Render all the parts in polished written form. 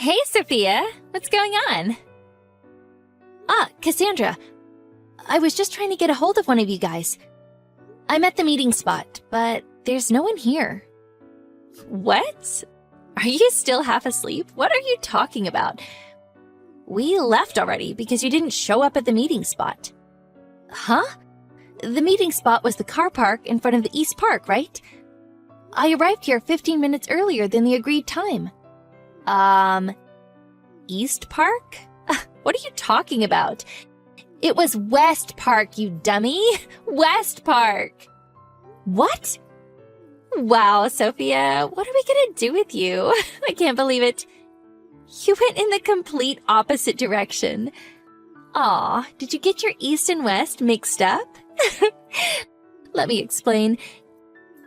Hey, Sophia. What's going on? Cassandra. I was just trying to get a hold of one of you guys. I'm at the meeting spot, but there's no one here. What? Are you still half asleep? What are you talking about? We left already because you didn't show up at the meeting spot. Huh? The meeting spot was the car park in front of the East Park, right? I arrived here 15 minutes earlier than the agreed time. East Park? What are you talking about? It was West Park, you dummy! West Park! What? Wow, Sophia, what are we gonna do with you? I can't believe it. You went in the complete opposite direction. Aw, did you get your east and west mixed up? Let me explain.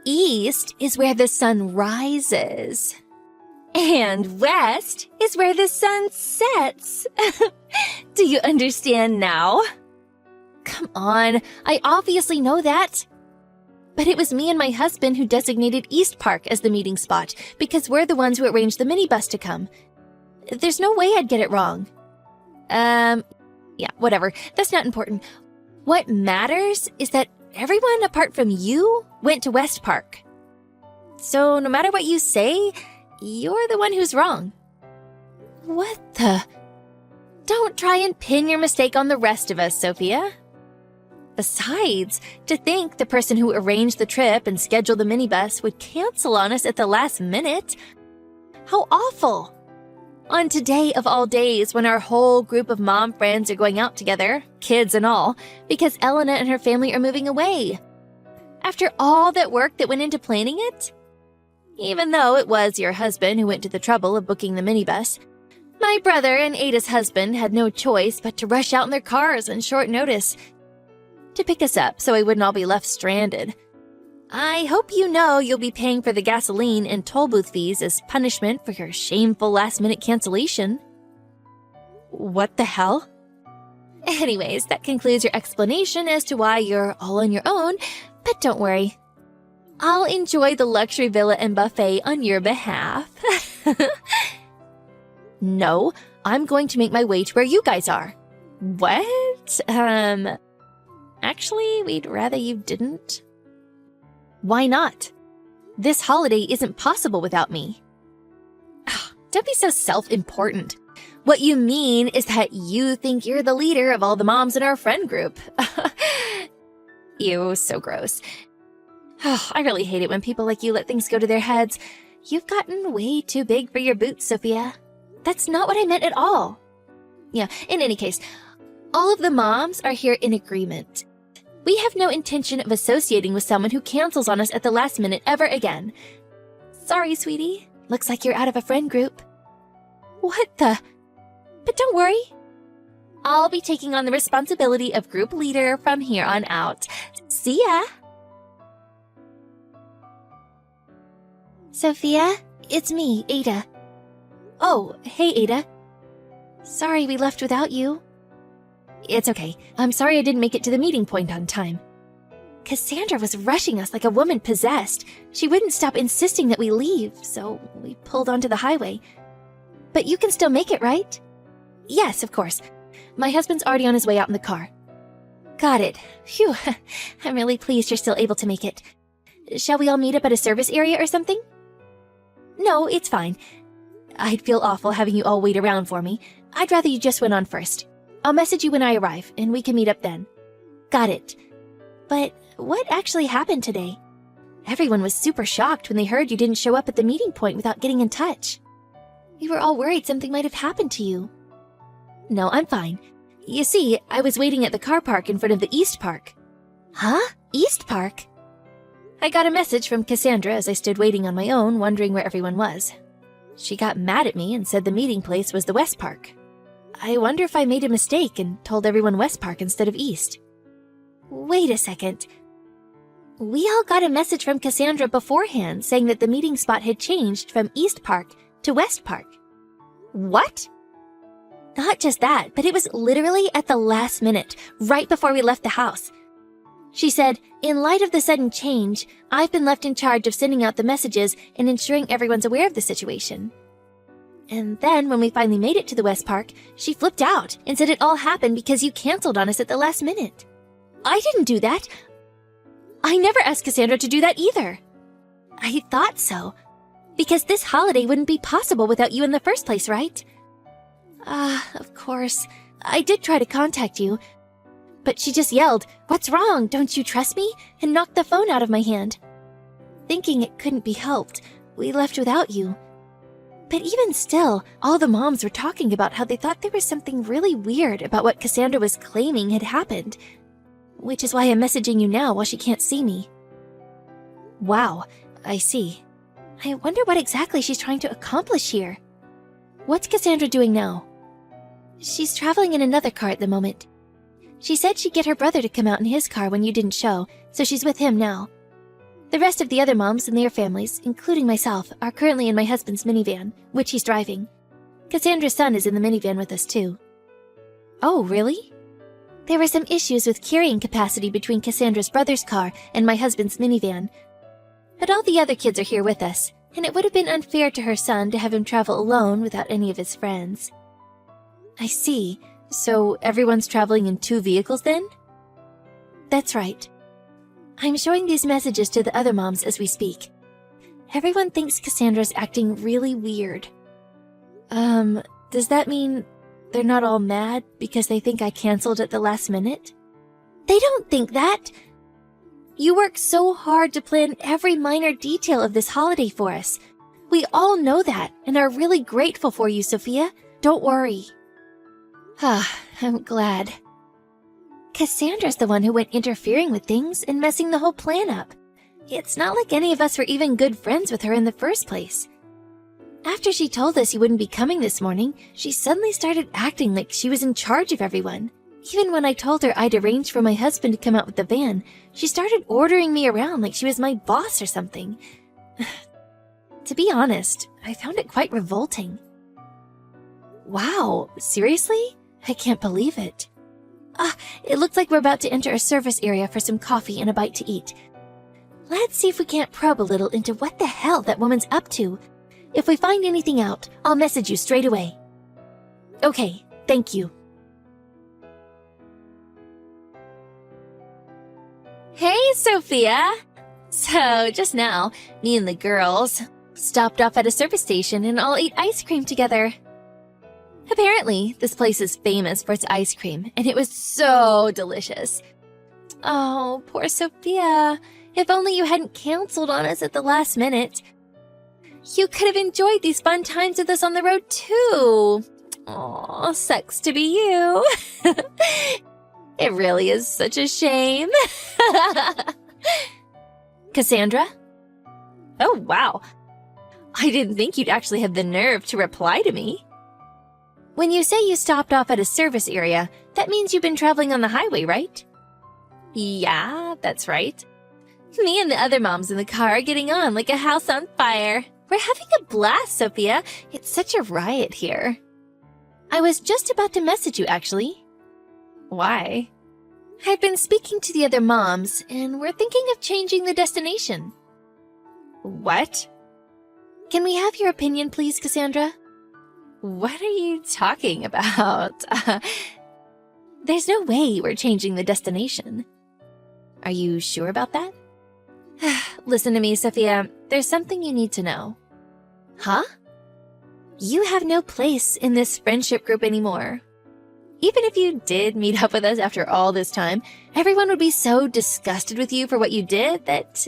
East is where the sun rises. And west is where the sun sets. Do you understand now? Come on, I obviously know that. But it was me and my husband who designated East Park as the meeting spot because we're the ones who arranged the minibus to come. There's no way I'd get it wrong. Yeah, whatever. That's not important. What matters is that everyone apart from you went to West Park. So no matter what you say, you're the one who's wrong. What the? Don't try and pin your mistake on the rest of us, Sophia. Besides, to think the person who arranged the trip and scheduled the minibus would cancel on us at the last minute. How awful. On today of all days when our whole group of mom friends are going out together, kids and all, because Elena and her family are moving away. After all that work that went into planning it? Even though it was your husband who went to the trouble of booking the minibus, my brother and Ada's husband had no choice but to rush out in their cars on short notice to pick us up so we wouldn't all be left stranded. I hope you know you'll be paying for the gasoline and toll booth fees as punishment for your shameful last-minute cancellation. What the hell? Anyways, that concludes your explanation as to why you're all on your own, but don't worry. I'll enjoy the luxury villa and buffet on your behalf. No, I'm going to make my way to where you guys are. What? Actually, we'd rather you didn't. Why not? This holiday isn't possible without me. Don't be so self-important. What you mean is that you think you're the leader of all the moms in our friend group. Ew, so gross. I really hate it when people like you let things go to their heads. You've gotten way too big for your boots, Sophia. That's not what I meant at all. Yeah, in any case, all of the moms are here in agreement. We have no intention of associating with someone who cancels on us at the last minute ever again. Sorry, sweetie. Looks like you're out of a friend group. What the? But don't worry. I'll be taking on the responsibility of group leader from here on out. See ya! Sophia, it's me, Ada. Oh, hey, Ada. Sorry we left without you. It's okay. I'm sorry I didn't make it to the meeting point on time. Cassandra was rushing us like a woman possessed. She wouldn't stop insisting that we leave, so we pulled onto the highway. But you can still make it, right? Yes, of course. My husband's already on his way out in the car. Got it. Phew. I'm really pleased you're still able to make it. Shall we all meet up at a service area or something? No, it's fine. I'd feel awful having you all wait around for me. I'd rather you just went on first. I'll message you when I arrive, and we can meet up then. Got it. But what actually happened today? Everyone was super shocked when they heard you didn't show up at the meeting point without getting in touch. We were all worried something might have happened to you. No, I'm fine. You see, I was waiting at the car park in front of the East Park. Huh? East Park? I got a message from Cassandra as I stood waiting on my own, wondering where everyone was. She got mad at me and said the meeting place was the West Park. I wonder if I made a mistake and told everyone West Park instead of East. Wait a second. We all got a message from Cassandra beforehand saying that the meeting spot had changed from East Park to West Park. What? Not just that, but it was literally at the last minute, right before we left the house. She said, in light of the sudden change, I've been left in charge of sending out the messages and ensuring everyone's aware of the situation. And then when we finally made it to the West Park, she flipped out and said it all happened because you canceled on us at the last minute. I didn't do that. I never asked Cassandra to do that either. I thought so. Because this holiday wouldn't be possible without you in the first place, right? Of course. I did try to contact you. But she just yelled, "What's wrong? Don't you trust me?" and knocked the phone out of my hand. Thinking it couldn't be helped, we left without you. But even still, all the moms were talking about how they thought there was something really weird about what Cassandra was claiming had happened. Which is why I'm messaging you now while she can't see me. Wow, I see. I wonder what exactly she's trying to accomplish here. What's Cassandra doing now? She's traveling in another car at the moment. She said she'd get her brother to come out in his car when you didn't show, so she's with him now. The rest of the other moms and their families, including myself, are currently in my husband's minivan, which he's driving. Cassandra's son is in the minivan with us too. Oh, really? There were some issues with carrying capacity between Cassandra's brother's car and my husband's minivan. But all the other kids are here with us, and it would have been unfair to her son to have him travel alone without any of his friends. I see. So everyone's traveling in 2 vehicles then? That's right. I'm showing these messages to the other moms as we speak. Everyone thinks Cassandra's acting really weird. Does that mean they're not all mad because they think I canceled at the last minute? They don't think that. You worked so hard to plan every minor detail of this holiday for us. We all know that and are really grateful for you, Sophia. Don't worry. I'm glad. Cassandra's the one who went interfering with things and messing the whole plan up. It's not like any of us were even good friends with her in the first place. After she told us you wouldn't be coming this morning, she suddenly started acting like she was in charge of everyone. Even when I told her I'd arranged for my husband to come out with the van, she started ordering me around like she was my boss or something. To be honest, I found it quite revolting. Wow, seriously? I can't believe it. It looks like we're about to enter a service area for some coffee and a bite to eat. Let's see if we can't probe a little into what the hell that woman's up to. If we find anything out, I'll message you straight away. Okay, thank you. Hey, Sophia! So, just now, me and the girls stopped off at a service station and all ate ice cream together. Apparently, this place is famous for its ice cream, and it was so delicious. Oh, poor Sophia. If only you hadn't canceled on us at the last minute. You could have enjoyed these fun times with us on the road, too. Aw, sucks to be you. It really is such a shame. Cassandra? Oh, wow. I didn't think you'd actually have the nerve to reply to me. When you say you stopped off at a service area, that means you've been traveling on the highway, right? Yeah, that's right. Me and the other moms in the car are getting on like a house on fire. We're having a blast, Sophia. It's such a riot here. I was just about to message you, actually. Why? I've been speaking to the other moms, and we're thinking of changing the destination. What? Can we have your opinion, please, Cassandra? What are you talking about? There's no way we're changing the destination. Are you sure about that? Listen to me, Sophia. There's something you need to know. Huh? You have no place in this friendship group anymore. Even if you did meet up with us after all this time, everyone would be so disgusted with you for what you did that,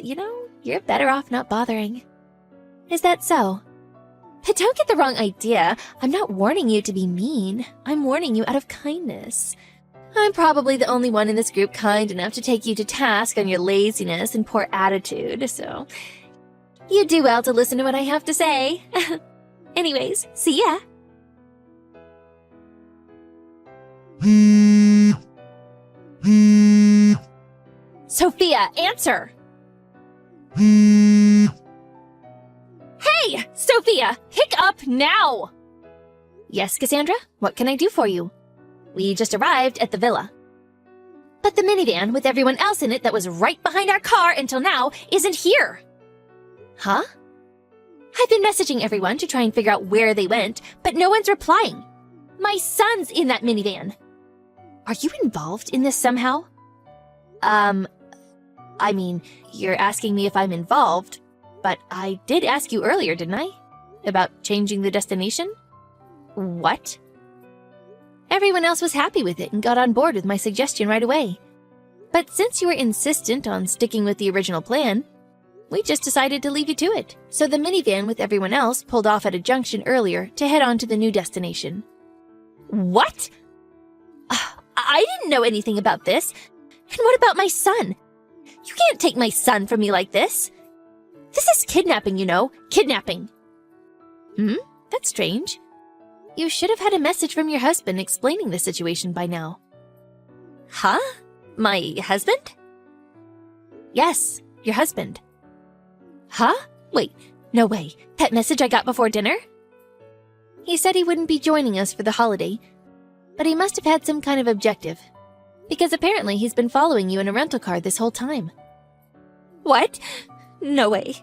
you're better off not bothering. Is that so? But don't get the wrong idea. I'm not warning you to be mean. I'm warning you out of kindness. I'm probably the only one in this group kind enough to take you to task on your laziness and poor attitude, so you do well to listen to what I have to say. Anyways, see ya. Sophia, answer! Hey, Sophia, pick up now! Yes, Cassandra, what can I do for you? We just arrived at the villa. But the minivan with everyone else in it that was right behind our car until now isn't here. Huh? I've been messaging everyone to try and figure out where they went, but no one's replying. My son's in that minivan. Are you involved in this somehow? I mean, you're asking me if I'm involved, but I did ask you earlier, didn't I? About changing the destination? What? Everyone else was happy with it and got on board with my suggestion right away. But since you were insistent on sticking with the original plan, we just decided to leave you to it. So the minivan with everyone else pulled off at a junction earlier to head on to the new destination. What? I didn't know anything about this. And what about my son? You can't take my son from me like this. This is kidnapping, you know. Kidnapping. That's strange. You should have had a message from your husband explaining the situation by now. Huh? My husband? Yes, your husband. Huh? Wait, no way. That message I got before dinner? He said he wouldn't be joining us for the holiday, but he must have had some kind of objective, because apparently he's been following you in a rental car this whole time. What? No way.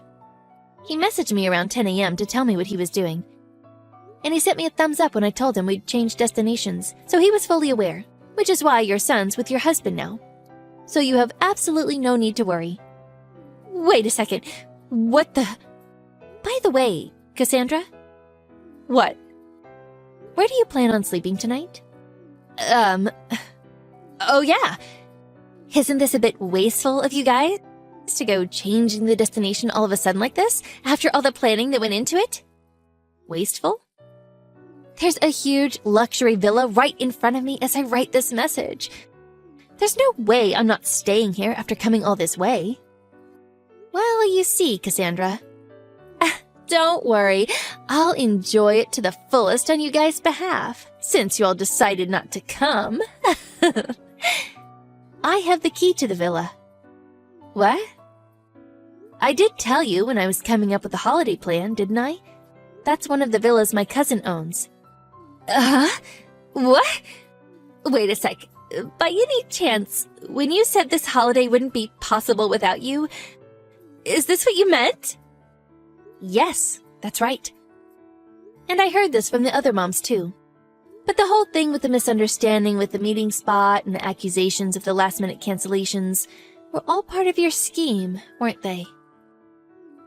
He messaged me around 10 a.m. to tell me what he was doing, and he sent me a thumbs up when I told him we'd changed destinations, so he was fully aware, which is why your son's with your husband now. So you have absolutely no need to worry. Wait a second. What the... By the way, Cassandra? What? Where do you plan on sleeping tonight? Oh yeah. Isn't this a bit wasteful of you guys to go changing the destination all of a sudden like this after all the planning that went into it? Wasteful? There's a huge luxury villa right in front of me as I write this message. There's no way I'm not staying here after coming all this way. Well, you see, Cassandra. Don't worry, I'll enjoy it to the fullest on you guys' behalf, since you all decided not to come. I have the key to the villa. What? I did tell you when I was coming up with the holiday plan, didn't I? That's one of the villas my cousin owns. What? Wait a sec. By any chance, when you said this holiday wouldn't be possible without you, is this what you meant? Yes, that's right. And I heard this from the other moms too. But the whole thing with the misunderstanding with the meeting spot and the accusations of the last-minute cancellations were all part of your scheme, weren't they?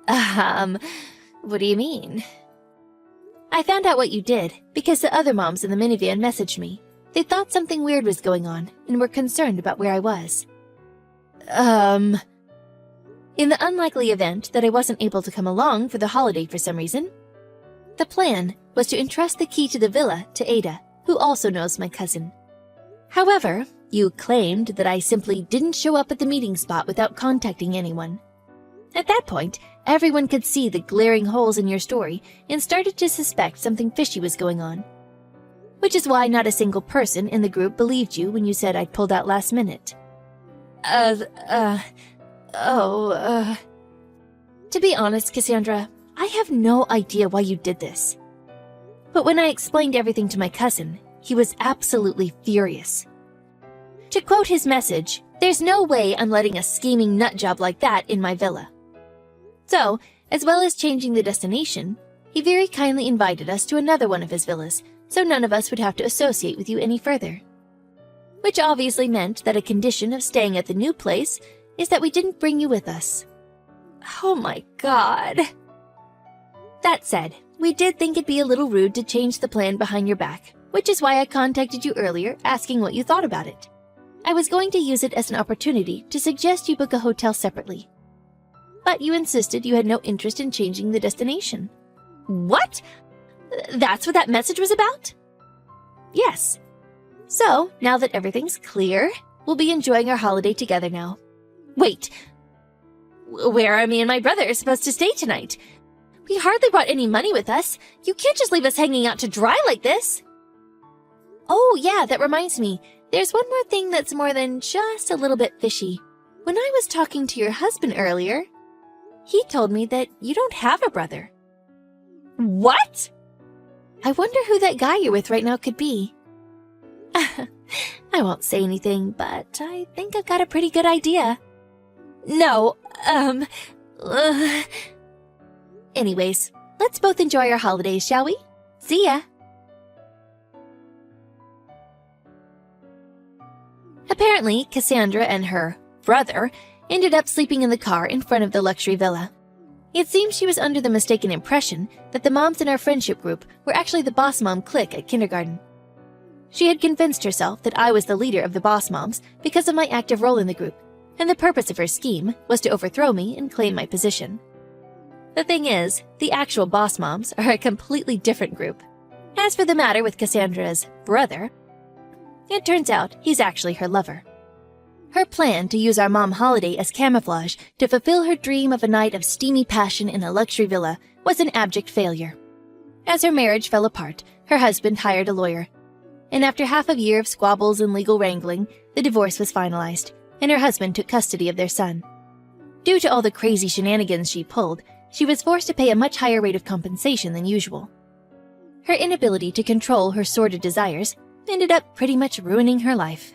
What do you mean? I found out what you did because the other moms in the minivan messaged me. They thought something weird was going on and were concerned about where I was. In the unlikely event that I wasn't able to come along for the holiday for some reason, the plan was to entrust the key to the villa to Ada, who also knows my cousin. However, you claimed that I simply didn't show up at the meeting spot without contacting anyone. At that point, everyone could see the glaring holes in your story and started to suspect something fishy was going on. Which is why not a single person in the group believed you when you said I'd pulled out last minute. To be honest, Cassandra, I have no idea why you did this. But when I explained everything to my cousin, he was absolutely furious. To quote his message, "There's no way I'm letting a scheming nutjob like that in my villa." So, as well as changing the destination, he very kindly invited us to another one of his villas, so none of us would have to associate with you any further. Which obviously meant that a condition of staying at the new place is that we didn't bring you with us. Oh my god. That said, we did think it'd be a little rude to change the plan behind your back, which is why I contacted you earlier asking what you thought about it. I was going to use it as an opportunity to suggest you book a hotel separately. But you insisted you had no interest in changing the destination. What? That's what that message was about? Yes. So, now that everything's clear, we'll be enjoying our holiday together now. Wait. Where are me and my brother supposed to stay tonight? We hardly brought any money with us. You can't just leave us hanging out to dry like this. Oh, yeah, that reminds me. There's one more thing that's more than just a little bit fishy. When I was talking to your husband earlier, he told me that you don't have a brother. What? I wonder who that guy you're with right now could be. I won't say anything, but I think I've got a pretty good idea. No, Anyways, Let's both enjoy our holidays, shall we? See ya! Apparently, Cassandra and her brother ended up sleeping in the car in front of the luxury villa. It seems she was under the mistaken impression that the moms in our friendship group were actually the boss mom clique at kindergarten. She had convinced herself that I was the leader of the boss moms because of my active role in the group, and the purpose of her scheme was to overthrow me and claim my position. The thing is, the actual boss moms are a completely different group. As for the matter with Cassandra's brother, it turns out he's actually her lover. Her plan to use our mom holiday as camouflage to fulfill her dream of a night of steamy passion in a luxury villa was an abject failure. As her marriage fell apart, her husband hired a lawyer, and after half a year of squabbles and legal wrangling, the divorce was finalized, and her husband took custody of their son. Due to all the crazy shenanigans she pulled, she was forced to pay a much higher rate of compensation than usual. Her inability to control her sordid desires ended up pretty much ruining her life.